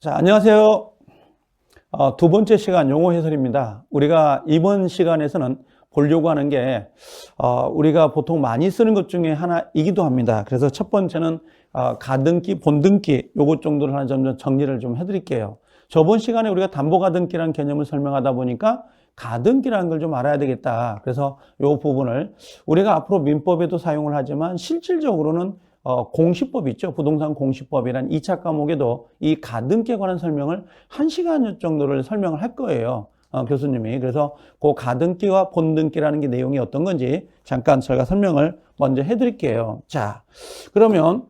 자, 안녕하세요. 두 번째 시간 용어 해설입니다. 우리가 이번 시간에서는 보려고 하는 게 우리가 보통 많이 쓰는 것 중에 하나이기도 합니다. 그래서 첫 번째는 가등기, 본등기 요것 정도를 하나 좀 정리를 좀 해드릴게요. 저번 시간에 우리가 담보가등기라는 개념을 설명하다 보니까 가등기라는 걸 좀 알아야 되겠다. 그래서 요 부분을 우리가 앞으로 민법에도 사용을 하지만 실질적으로는 공시법 있죠. 부동산 공시법이란 2차 과목에도 이 가등기에 관한 설명을 1시간 정도를 설명을 할 거예요. 교수님이. 그래서 그 가등기와 본등기라는 게 내용이 어떤 건지 잠깐 제가 설명을 먼저 해드릴게요. 자, 그러면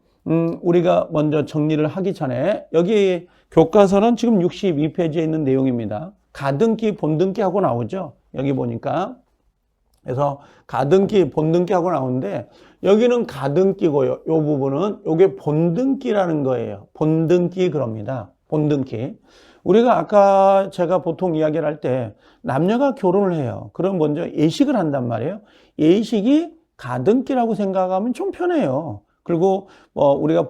우리가 먼저 정리를 하기 전에 여기 교과서는 지금 62페이지에 있는 내용입니다. 가등기, 본등기 하고 나오죠. 여기 보니까. 그래서 가등기, 본등기 하고 나오는데 여기는 가등기고요. 이 부분은 이게 본등기라는 거예요. 본등기 그럽니다. 본등기. 우리가 아까 제가 보통 이야기를 할 때 남녀가 결혼을 해요. 그럼 먼저 예식을 한단 말이에요. 예식이 가등기라고 생각하면 좀 편해요. 그리고 우리가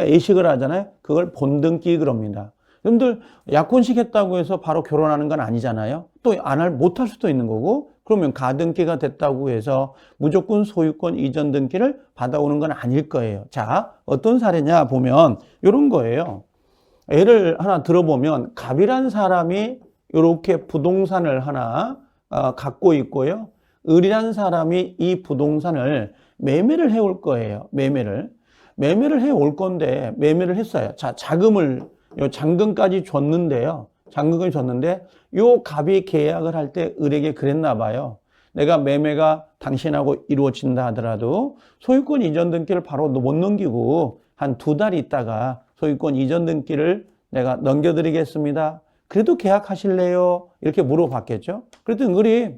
예식을 하잖아요. 그걸 본등기 그럽니다. 여러분들 약혼식 했다고 해서 바로 결혼하는 건 아니잖아요. 또 못할 수도 있는 거고, 그러면 가등기가 됐다고 해서 무조건 소유권 이전 등기를 받아오는 건 아닐 거예요. 자, 어떤 사례냐 보면 이런 거예요. 예를 하나 들어보면 갑이란 사람이 이렇게 부동산을 하나 갖고 있고요. 을이란 사람이 이 부동산을 매매를 해올 거예요. 매매를 해올 건데 매매를 했어요. 자, 잔금까지 줬는데요. 잔금을 줬는데 요 갑이 계약을 할 때 을에게 그랬나 봐요. 내가 매매가 당신하고 이루어진다 하더라도 소유권 이전 등기를 바로 못 넘기고 한 2달 있다가 소유권 이전 등기를 내가 넘겨드리겠습니다. 그래도 계약하실래요? 이렇게 물어봤겠죠. 그랬더니 을이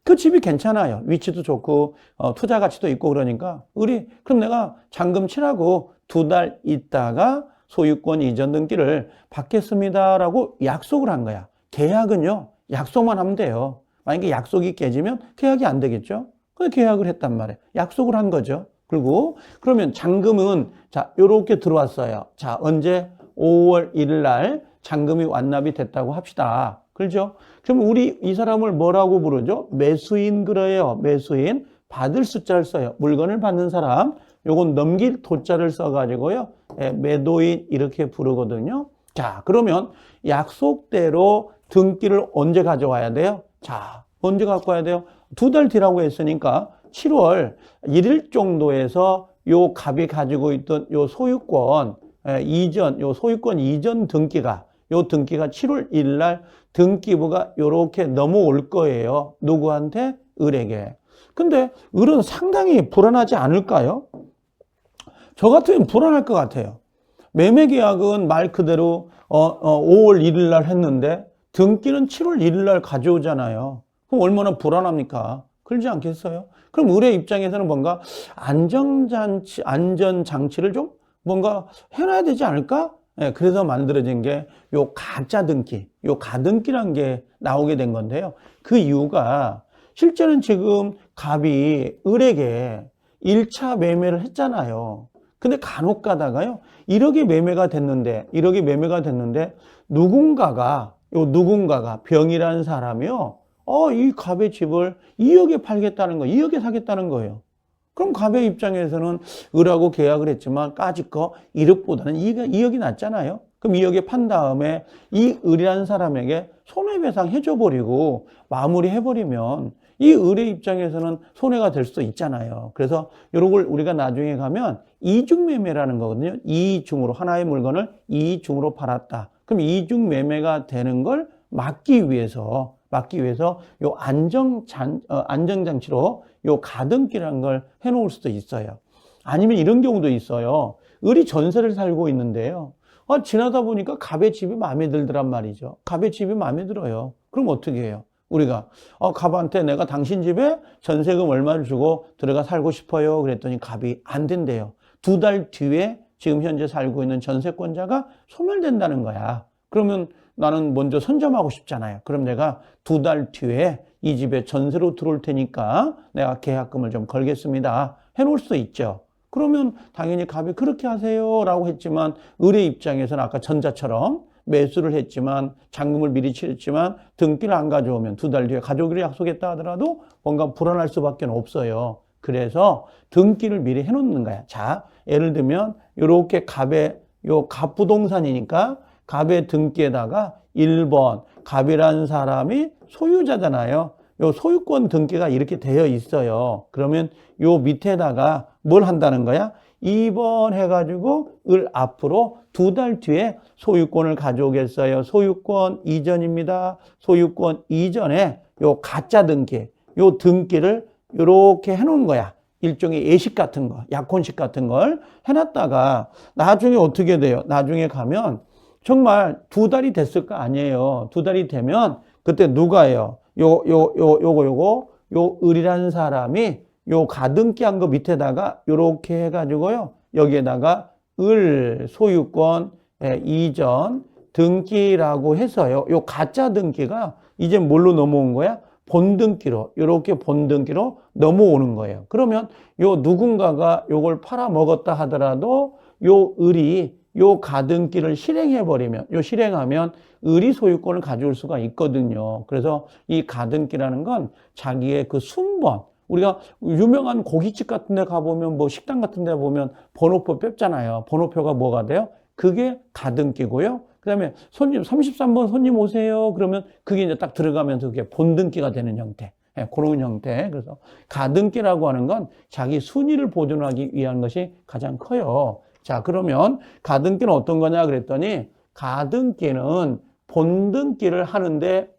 그 집이 괜찮아요. 위치도 좋고 투자 가치도 있고 그러니까 을이 그럼 내가 잔금 치라고 2달 있다가 소유권 이전 등기를 받겠습니다라고 약속을 한 거야. 계약은요, 약속만 하면 돼요. 만약에 약속이 깨지면 계약이 안 되겠죠? 그래서 계약을 했단 말이에요. 약속을 한 거죠. 그리고 그러면 잔금은 자, 요렇게 들어왔어요. 자, 언제? 5월 1일 날 잔금이 완납이 됐다고 합시다. 그렇죠? 그럼 우리 이 사람을 뭐라고 부르죠? 매수인 그래요. 매수인. 받을 숫자를 써요. 물건을 받는 사람. 요건 넘길 도자를 써가지고요. 매도인 이렇게 부르거든요. 자, 그러면 약속대로 등기를 언제 가져와야 돼요? 자, 언제 갖고 와야 돼요? 2달 뒤라고 했으니까 7월 1일 정도에서 요 갑이 가지고 있던 요 소유권 이전 등기가 7월 1일 날 등기부가 요렇게 넘어올 거예요. 누구한테? 을에게. 근데 을은 상당히 불안하지 않을까요? 저 같으면 불안할 것 같아요. 매매 계약은 말 그대로 5월 1일 날 했는데 등기는 7월 1일 날 가져오잖아요. 그럼 얼마나 불안합니까? 그러지 않겠어요? 그럼 을의 입장에서는 뭔가 안전장치를 좀 뭔가 해놔야 되지 않을까? 네, 그래서 만들어진 게 요 가짜 등기, 요 가등기란 게 나오게 된 건데요. 그 이유가 실제는 지금 갑이 을에게 1차 매매를 했잖아요. 근데 간혹 가다가요, 1억이 매매가 됐는데 누군가가 병이라는 사람이요, 이 갑의 집을 2억에 팔겠다는 거예요. 2억에 사겠다는 거예요. 그럼 갑의 입장에서는 을하고 계약을 했지만 까짓 거 1억보다는 2억이 낫잖아요. 그럼 2억에 판 다음에 이 을이라는 사람에게 손해배상 해줘버리고 마무리해버리면 이 을의 입장에서는 손해가 될 수도 있잖아요. 그래서 이런 걸 우리가 나중에 가면 이중매매라는 거거든요. 이중으로 하나의 물건을 이중으로 팔았다. 그럼 이중매매가 되는 걸 막기 위해서 요 안정장치로 요 가등기라는 걸 해놓을 수도 있어요. 아니면 이런 경우도 있어요. 을이 전세를 살고 있는데요. 지나다 보니까 갑의 집이 마음에 들더란 말이죠. 갑의 집이 마음에 들어요. 그럼 어떻게 해요? 우리가 갑한테 내가 당신 집에 전세금 얼마를 주고 들어가 살고 싶어요. 그랬더니 갑이 안 된대요. 2달 뒤에 지금 현재 살고 있는 전세권자가 소멸된다는 거야. 그러면 나는 먼저 선점하고 싶잖아요. 그럼 내가 2달 뒤에 이 집에 전세로 들어올 테니까 내가 계약금을 좀 걸겠습니다. 해놓을 수도 있죠. 그러면 당연히 갑이 그렇게 하세요 라고 했지만 을의 입장에서는 아까 전자처럼 매수를 했지만 잔금을 미리 치렀지만 등기를 안 가져오면 2달 뒤에 가져오기로 약속했다 하더라도 뭔가 불안할 수밖에 없어요. 그래서 등기를 미리 해놓는 거야. 자, 예를 들면 이렇게 갑의 요 갑부동산이니까 갑의 등기에다가 1번 갑이라는 사람이 소유자잖아요. 요 소유권 등기가 이렇게 되어 있어요. 그러면 요 밑에다가 뭘 한다는 거야? 2번 해가지고 을 앞으로 2달 뒤에 소유권을 가져오겠어요. 소유권 이전입니다. 소유권 이전에 요 가짜 등기, 요 등기를 요렇게 해놓은 거야. 일종의 예식 같은 거, 약혼식 같은 걸 해놨다가 나중에 어떻게 돼요? 나중에 가면 정말 2달이 됐을 거 아니에요. 2달이 되면 그때 누가요? 요 을이라는 사람이 요 가등기 한 거 밑에다가 요렇게 해가지고요. 여기에다가 을 소유권 이전 등기라고 해서요. 요 가짜 등기가 이제 뭘로 넘어온 거야? 본등기로, 요렇게 본등기로 넘어오는 거예요. 그러면 요 누군가가 요걸 팔아먹었다 하더라도 요 을이 요 가등기를 실행해버리면, 요 실행하면 을이 소유권을 가져올 수가 있거든요. 그래서 이 가등기라는 건 자기의 그 순번, 우리가 유명한 고깃집 같은 데 가보면 뭐 식당 같은 데 보면 번호표 뺐잖아요. 번호표가 뭐가 돼요? 그게 가등기고요. 그 다음에 손님, 33번 손님 오세요. 그러면 그게 이제 딱 들어가면서 그게 본등기가 되는 형태. 예, 그런 형태. 그래서 가등기라고 하는 건 자기 순위를 보존하기 위한 것이 가장 커요. 자, 그러면 가등기는 어떤 거냐 그랬더니 가등기는 본등기를 하는데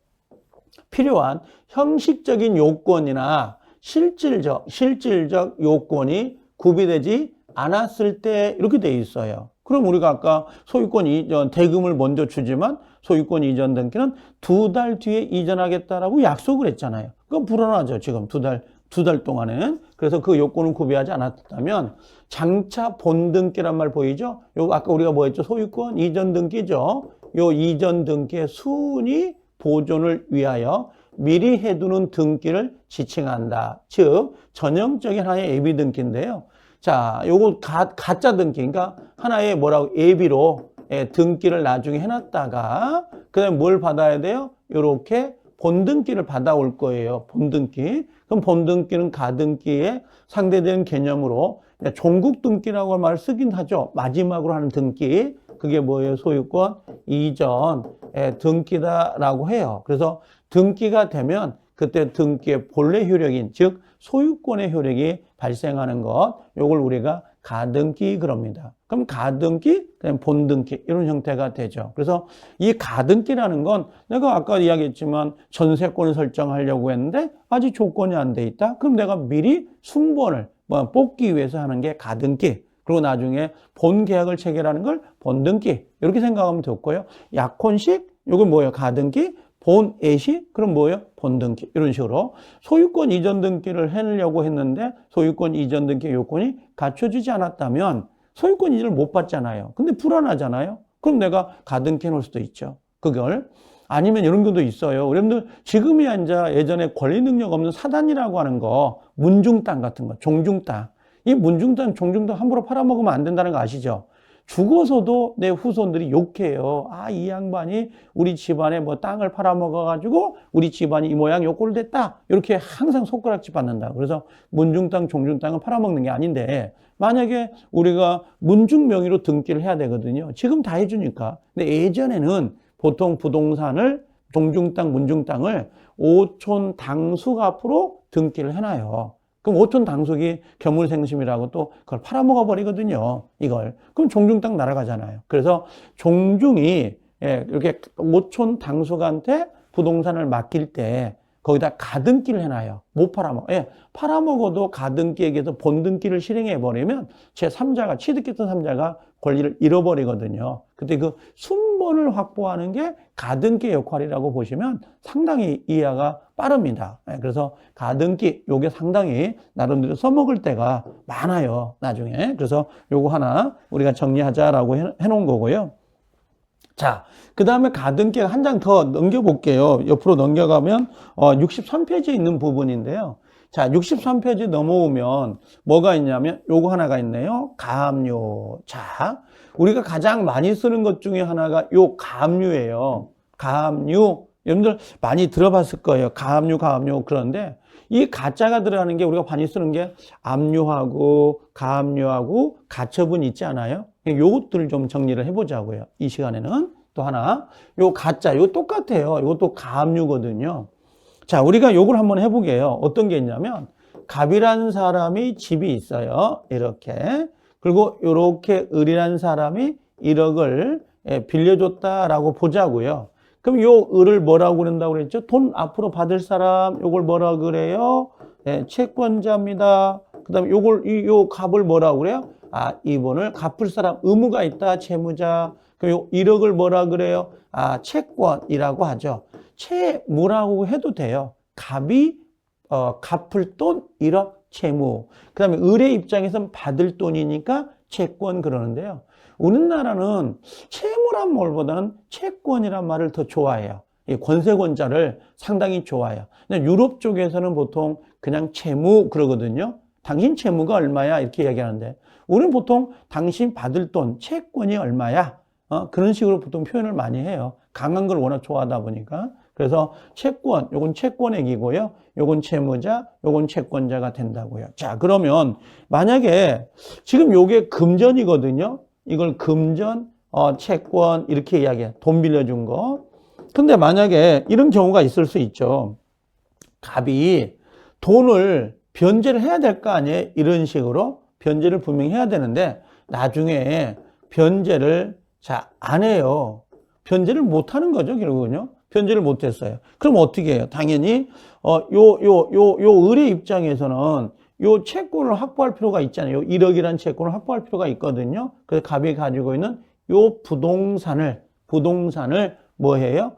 필요한 형식적인 요건이나 실질적 요건이 구비되지 않았을 때 이렇게 돼 있어요. 그럼 우리가 아까 소유권 이전, 대금을 먼저 주지만 소유권 이전 등기는 2달 뒤에 이전하겠다라고 약속을 했잖아요. 그건 불안하죠. 지금 두 달 동안은. 그래서 그 요건을 구비하지 않았다면 장차 본등기란 말 보이죠? 요 아까 우리가 뭐 했죠? 소유권 이전 등기죠. 요 이전 등기의 순위 보존을 위하여 미리 해두는 등기를 지칭한다. 즉 전형적인 하나의 예비 등기인데요. 자, 요거 가짜 등기, 그러니까 하나의 뭐라고 예비로 등기를 나중에 해놨다가 그다음에 뭘 받아야 돼요? 요렇게 본등기를 받아올 거예요. 본등기. 그럼 본등기는 가등기에 상대되는 개념으로 종국등기라고 말을 쓰긴 하죠. 마지막으로 하는 등기. 그게 뭐예요? 소유권 이전 등기다라고 해요. 그래서 등기가 되면 그때 등기의 본래 효력인 즉 소유권의 효력이 발생하는 것, 요걸 우리가 가등기 그럽니다. 그럼 가등기, 그다음에 본등기 이런 형태가 되죠. 그래서 이 가등기라는 건 내가 아까 이야기했지만 전세권을 설정하려고 했는데 아직 조건이 안 돼 있다. 그럼 내가 미리 순번을 뽑기 위해서 하는 게 가등기. 그리고 나중에 본 계약을 체결하는 걸 본등기 이렇게 생각하면 좋고요. 약혼식 이건 뭐예요? 가등기. 본 예식 그럼 뭐예요? 본등기 이런 식으로 소유권 이전 등기를 해내려고 했는데 소유권 이전 등기 요건이 갖춰지지 않았다면 소유권 이전을 못 받잖아요. 근데 불안하잖아요. 그럼 내가 가등기 해놓을 수도 있죠. 그걸 아니면 이런 경우도 있어요. 여러분들 지금이야 이제 예전에 권리 능력 없는 사단이라고 하는 거 문중 땅 같은 거 종중 땅 이 문중 땅 종중 땅 함부로 팔아먹으면 안 된다는 거 아시죠? 죽어서도 내 후손들이 욕해요. 아, 이 양반이 우리 집안에 뭐 땅을 팔아먹어가지고 우리 집안이 이 모양 요 꼴 됐다. 이렇게 항상 손가락질 받는다. 그래서 문중 땅, 종중 땅은 팔아먹는 게 아닌데 만약에 우리가 문중 명의로 등기를 해야 되거든요. 지금 다 해주니까. 근데 예전에는 보통 부동산을 종중 땅, 문중 땅을 오촌 당숙 앞으로 등기를 해놔요. 그럼 오촌 당숙이 견물생심이라고 또 그걸 팔아먹어 버리거든요. 이걸. 그럼 종중 땅 날아가잖아요. 그래서 종중이 이렇게 오촌 당숙한테 부동산을 맡길 때 거기다 가등기를 해놔요. 못 팔아먹어. 팔아먹어도 가등기에게서 본등기를 실행해 버리면 제3자가 취득했던 3자가 권리를 잃어버리거든요. 그때 그 순번을 확보하는 게 가등기의 역할이라고 보시면 상당히 이해가 빠릅니다. 그래서 가등기 요게 상당히 나름대로 써먹을 때가 많아요. 나중에. 그래서 요거 하나 우리가 정리하자라고 해놓은 거고요. 자, 그 다음에 가등기 한 장 더 넘겨볼게요. 옆으로 넘겨가면 63페이지에 있는 부분인데요. 자, 63페이지 넘어오면 뭐가 있냐면 요거 하나가 있네요. 가압류. 자, 우리가 가장 많이 쓰는 것 중에 하나가 요 가압류예요. 가압류. 여러분들 많이 들어봤을 거예요. 가압류, 가압류. 그런데 이 가자가 들어가는 게 우리가 많이 쓰는 게 압류하고 가압류하고 가처분 있지 않아요? 요것들을 좀 정리를 해보자고요. 이 시간에는 또 하나. 요 가자, 요 똑같아요. 이것도 가압류거든요. 자, 우리가 요걸 한번 해보게요. 어떤 게 있냐면 갑이라는 사람이 집이 있어요. 이렇게. 그리고 요렇게 을이라는 사람이 1억을 빌려줬다라고 보자고요. 그럼 요 을을 뭐라고 그런다고 그랬죠? 돈 앞으로 받을 사람, 요걸 뭐라고 그래요? 채권자입니다. 그 다음에 요 갑을 뭐라고 그래요? 아, 이번을 갚을 사람, 의무가 있다, 채무자. 그럼 요 1억을 뭐라 그래요? 아, 채권이라고 하죠. 채무라고 해도 돼요. 갑이 갚을 돈 1억 채무. 그 다음에 을의 입장에서는 받을 돈이니까 채권 그러는데요. 우리나라는 채무란 말보다는 채권이란 말을 더 좋아해요. 이 권세권자를 상당히 좋아해요. 근데 유럽 쪽에서는 보통 그냥 채무 그러거든요. 당신 채무가 얼마야? 이렇게 얘기하는데 우리는 보통 당신 받을 돈, 채권이 얼마야? 그런 식으로 보통 표현을 많이 해요. 강한 걸 워낙 좋아하다 보니까. 그래서 채권, 요건 채권액이고요. 요건 채무자, 요건 채권자가 된다고요. 자, 그러면 만약에 지금 요게 금전이거든요. 이걸 금전, 채권 이렇게 이야기해. 돈 빌려준 거. 근데 만약에 이런 경우가 있을 수 있죠. 갑이 돈을 변제를 해야 될 거 아니에요? 이런 식으로 변제를 분명히 해야 되는데 나중에 변제를 안 해요. 변제를 못 하는 거죠, 결국은요. 변제를 못 했어요. 그럼 어떻게 해요? 당연히 을의 입장에서는 요 채권을 확보할 필요가 있잖아요. 요 1억이라는 채권을 확보할 필요가 있거든요. 그래서 갑이 가지고 있는 요 부동산을 뭐 해요?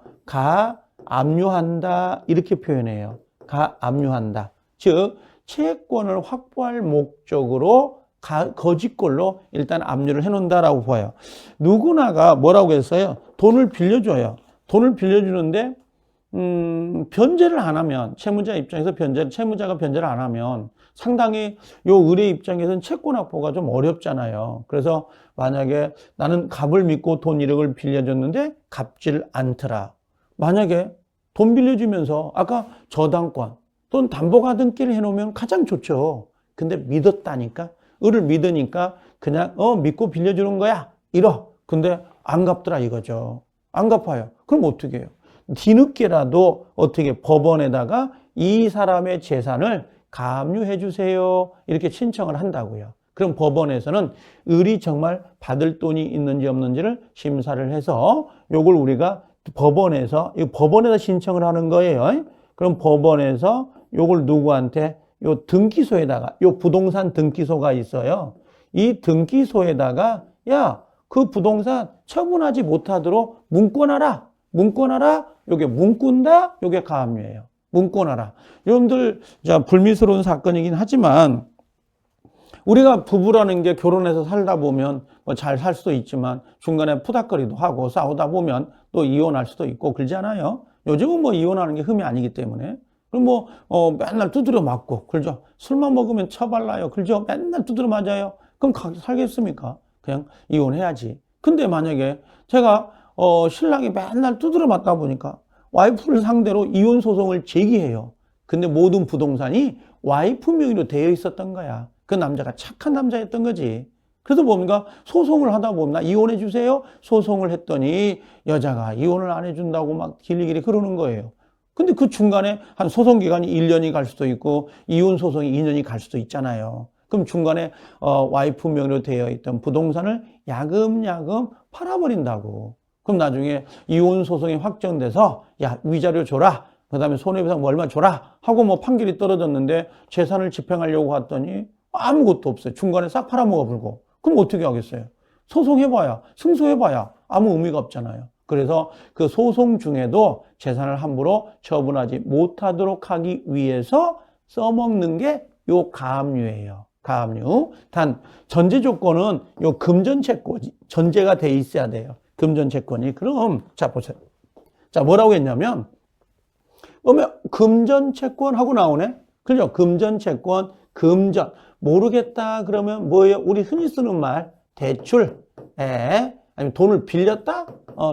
가압류한다 이렇게 표현해요. 가압류한다. 즉 채권을 확보할 목적으로 거짓골로 일단 압류를 해놓는다라고 보여요. 누구나가 뭐라고 했어요? 돈을 빌려줘요. 돈을 빌려주는데 변제를 안 하면 채무자 입장에서 채무자가 변제를 안 하면 상당히 요 을의 입장에서는 채권 확보가 좀 어렵잖아요. 그래서 만약에 나는 갑을 믿고 돈 1억을 빌려줬는데 갚질 않더라. 만약에 돈 빌려주면서 아까 저당권 또는 담보가등기를 해놓으면 가장 좋죠. 근데 믿었다니까 을을 믿으니까 그냥 믿고 빌려주는 거야 1억. 근데 안 갚더라 이거죠. 안 갚아요. 그럼 어떻게 해요? 뒤늦게라도 어떻게 법원에다가 이 사람의 재산을 가압류해 주세요. 이렇게 신청을 한다고요. 그럼 법원에서는 을이 정말 받을 돈이 있는지 없는지를 심사를 해서 요걸 우리가 법원에서 신청을 하는 거예요. 그럼 법원에서 요걸 누구한테 요 등기소에다가 요 부동산 등기소가 있어요. 이 등기소에다가 야, 그 부동산 처분하지 못하도록 문건하라. 요게 문꾼다. 요게 가압류예요. 문건하라. 여러분들 불미스러운 사건이긴 하지만 우리가 부부라는 게 결혼해서 살다 보면 뭐 잘 살 수도 있지만 중간에 푸닥거리도 하고 싸우다 보면 또 이혼할 수도 있고 그러잖아요. 요즘은 뭐 이혼하는 게 흠이 아니기 때문에. 그럼 뭐 맨날 두드려 맞고 그러죠. 술만 먹으면 처발라요. 그러죠. 맨날 두드려 맞아요. 그럼 살겠습니까? 그냥 이혼해야지. 근데 만약에 제가 신랑이 맨날 두드려 맞다 보니까 와이프를 상대로 이혼 소송을 제기해요. 근데 모든 부동산이 와이프 명의로 되어 있었던 거야. 그 남자가 착한 남자였던 거지. 그래서 뭡니까? 소송을 하다 보면 나 이혼해 주세요. 소송을 했더니 여자가 이혼을 안 해준다고 막 길리길리 그러는 거예요. 근데 그 중간에 한 소송 기간이 1년이 갈 수도 있고 이혼 소송이 2년이 갈 수도 있잖아요. 그럼 중간에 와이프 명의로 되어 있던 부동산을 야금야금 팔아버린다고. 그럼 나중에 이혼 소송이 확정돼서 야, 위자료 줘라. 그다음에 손해배상 뭐 얼마 줘라 하고 뭐 판결이 떨어졌는데 재산을 집행하려고 했더니 아무것도 없어요. 중간에 싹 팔아먹어 불고. 그럼 어떻게 하겠어요? 소송해봐야, 승소해봐야 아무 의미가 없잖아요. 그래서 그 소송 중에도 재산을 함부로 처분하지 못하도록 하기 위해서 써먹는 게 요 가압류예요. 가압류. 단 전제 조건은 요 금전채권이 전제가 돼 있어야 돼요. 금전채권이. 그럼 자 보세요. 자 뭐라고 했냐면 금전채권 하고 나오네. 그죠? 금전 채권, 금전. 모르겠다 그러면 뭐예요? 우리 흔히 쓰는 말 대출, 아니면 돈을 빌렸다?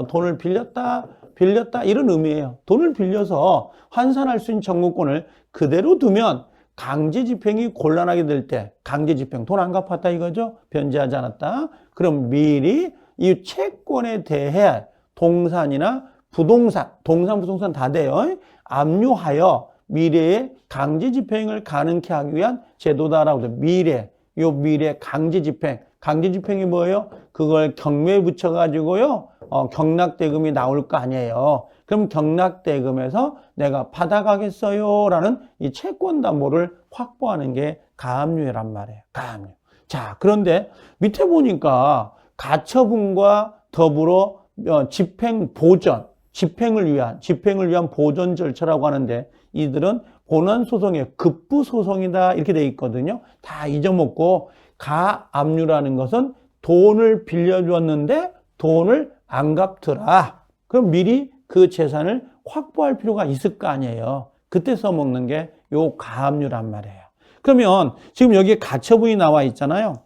돈을 빌렸다 이런 의미예요. 돈을 빌려서 환산할 수 있는 청구권을 그대로 두면 강제집행이 곤란하게 될 때, 강제집행 돈 안 갚았다 이거죠? 변제하지 않았다. 그럼 미리 이 채권에 대해 동산이나 부동산, 동산, 부동산 다 돼요. 압류하여 미래의 강제집행을 가능케 하기 위한 제도다라고 해요. 미래 강제집행. 강제집행이 뭐예요? 그걸 경매에 붙여가지고요, 경락대금이 나올 거 아니에요. 그럼 경락대금에서 내가 받아가겠어요? 라는 이 채권담보를 확보하는 게 가압류란 말이에요. 가압류. 자, 그런데 밑에 보니까 가처분과 더불어 집행보전, 집행을 위한 보전 절차라고 하는데 이들은 본안소송의 급부소송이다 이렇게 돼 있거든요. 다 잊어먹고 가압류라는 것은 돈을 빌려주었는데 돈을 안 갚더라. 그럼 미리 그 재산을 확보할 필요가 있을 거 아니에요. 그때 써먹는 게 요 가압류란 말이에요. 그러면 지금 여기에 가처분이 나와 있잖아요.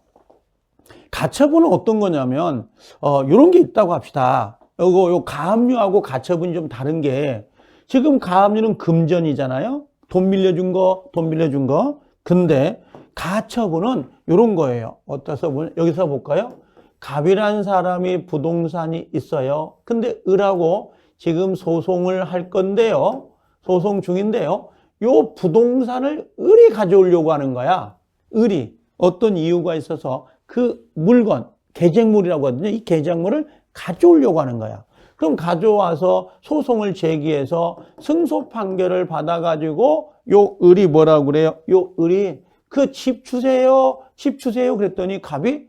가처분은 어떤 거냐면 요런 게 있다고 합시다. 요 가압류하고 가처분이 좀 다른 게 지금 가압류는 금전이잖아요. 돈 빌려준 거. 근데 가처분은 요런 거예요. 여기서 볼까요? 갑이라는 사람이 부동산이 있어요. 근데 을하고 지금 소송을 할 건데요. 소송 중인데요. 요 부동산을 을이 가져오려고 하는 거야. 을이 어떤 이유가 있어서 그 물건, 계쟁물이라고 하거든요. 이 계쟁물을 가져오려고 하는 거야. 그럼 가져와서 소송을 제기해서 승소 판결을 받아가지고 요 을이 뭐라고 그래요? 요 을이 그 집 주세요. 그랬더니 갑이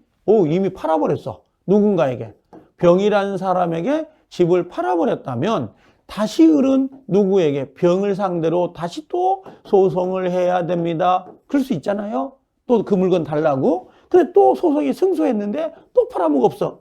이미 팔아버렸어. 누군가에게. 병이라는 사람에게 집을 팔아버렸다면 다시 을은 누구에게? 병을 상대로 다시 또 소송을 해야 됩니다. 그럴 수 있잖아요. 또 그 물건 달라고. 근데 또 소송이 승소했는데 또 팔아먹었어.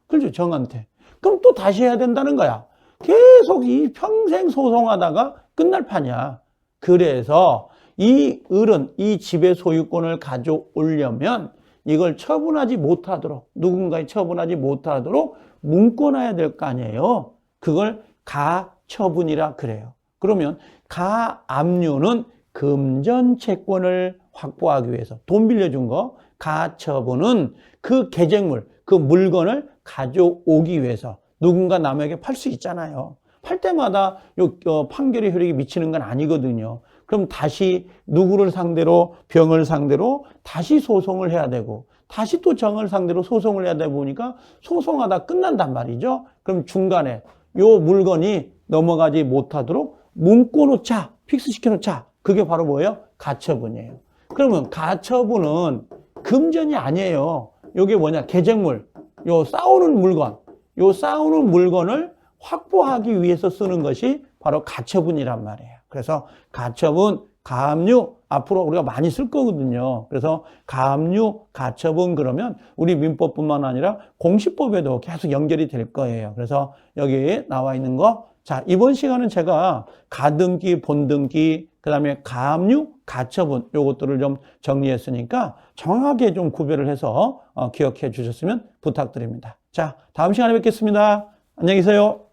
그렇죠. 정한테. 그럼 또 다시 해야 된다는 거야. 계속 이 평생 소송하다가 끝날 판이야. 그래서 이 을은 이 집의 소유권을 가져오려면 이걸 처분하지 못하도록, 누군가에 처분하지 못하도록 문권해야 될 거 아니에요. 그걸 가처분이라 그래요. 그러면 가압류는 금전 채권을 확보하기 위해서 돈 빌려준 거, 가처분은 그 계쟁물, 그 물건을 가져오기 위해서 누군가 남에게 팔 수 있잖아요. 팔 때마다 판결의 효력이 미치는 건 아니거든요. 그럼 다시 누구를 상대로, 병을 상대로 다시 소송을 해야 되고 다시 또 정을 상대로 소송을 해야 되다 보니까 소송하다 끝난단 말이죠. 그럼 중간에 요 물건이 넘어가지 못하도록 문구놓자, 픽스시켜놓자. 그게 바로 뭐예요? 가처분이에요. 그러면 가처분은 금전이 아니에요. 요게 뭐냐? 계쟁물. 요 싸우는 물건을 확보하기 위해서 쓰는 것이 바로 가처분이란 말이에요. 그래서 가처분, 가압류 앞으로 우리가 많이 쓸 거거든요. 그래서 가압류, 가처분 그러면 우리 민법뿐만 아니라 공시법에도 계속 연결이 될 거예요. 그래서 여기 나와 있는 거, 자, 이번 시간은 제가 가등기, 본등기, 그 다음에 가압류, 가처분 요것들을 좀 정리했으니까 정확하게 좀 구별을 해서 기억해 주셨으면 부탁드립니다. 자, 다음 시간에 뵙겠습니다. 안녕히 계세요.